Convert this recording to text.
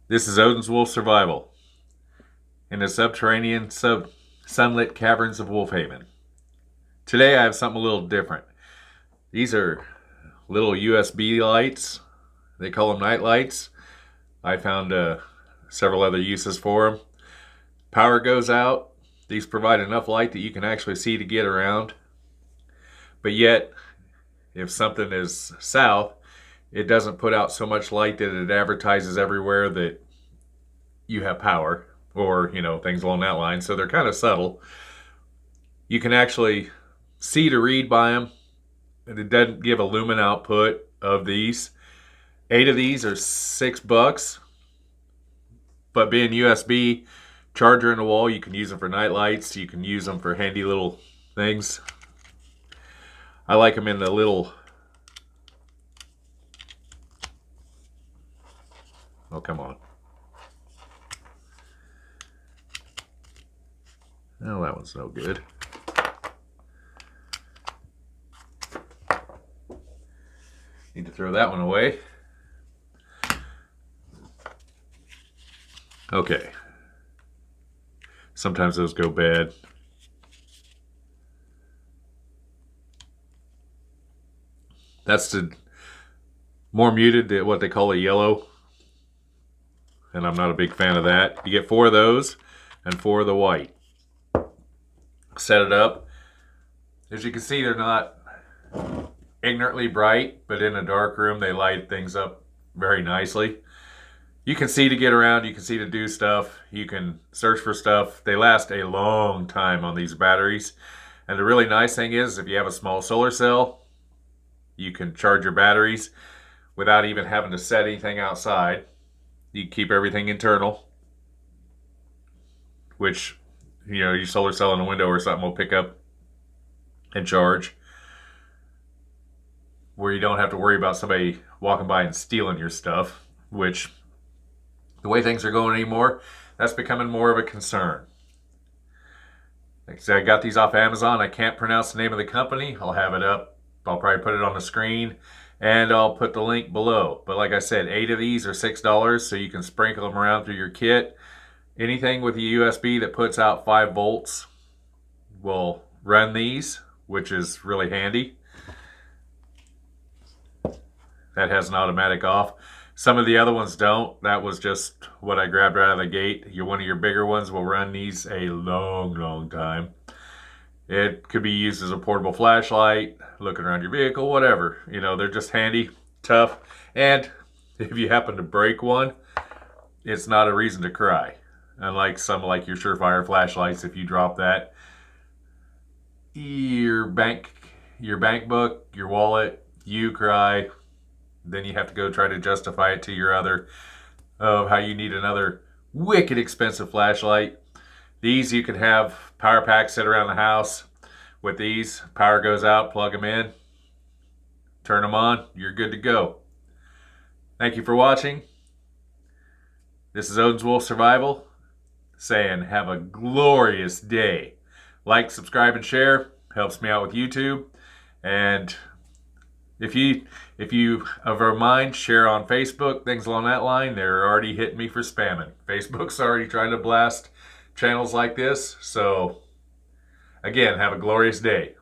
This is Odin's Wolf Survival in the subterranean, sunlit caverns of Wolfhaven. Today I have something a little different. These are little USB lights. They call them night lights. I found several other uses for them. Power goes out. These provide enough light that you can actually see to get around. But yet, if something is south, it doesn't put out so much light that it advertises everywhere that you have power, or things along that line. So they're kind of subtle. You can actually see to read by them, and it doesn't give a lumen output of these. 8 of these are $6, but being USB, charger in the wall, you can use them for night lights. You can use them for handy little things. I like them in the little, oh come on. Oh, that one's no good. Need to throw that one away. Okay. Sometimes those go bad. That's the more muted, what they call a yellow. And I'm not a big fan of that. You get 4 of those and 4 of the white. Set it up. As you can see, they're not ignorantly bright, but in a dark room they light things up very nicely. You can see to get around, you can see to do stuff, you can search for stuff. They last a long time on these batteries. And the really nice thing is, if you have a small solar cell, you can charge your batteries without even having to set anything outside. You keep everything internal, which your solar cell in a window or something will pick up and charge, where you don't have to worry about somebody walking by and stealing your stuff, which, the way things are going anymore, that's becoming more of a concern. Like I said, I got these off Amazon. I can't pronounce the name of the company. I'll have it up. I'll probably put it on the screen, and I'll put the link below. But like I said, 8 of these are $6, so you can sprinkle them around through your kit. Anything with a USB that puts out 5 volts will run these, which is really handy. That has an automatic off. Some of the other ones don't. That was just what I grabbed right out of the gate. One of your bigger ones will run these a long time. It could be used as a portable flashlight, looking around your vehicle, whatever. They're just handy, tough, and if you happen to break one, it's not a reason to cry. Unlike some like your Surefire flashlights, if you drop that, your bank book, your wallet, you cry. Then you have to go try to justify it to your other of how you need another wicked expensive flashlight. These you can have power packs sit around the house. With these, power goes out, plug them in, turn them on, you're good to go. Thank you for watching. This is Odin's Wolf Survival saying have a glorious day. Like, subscribe, and share. Helps me out with YouTube. And if you of our mind, share on Facebook, things along that line. They're already hitting me for spamming. Facebook's already trying to blast channels like this. So again, have a glorious day.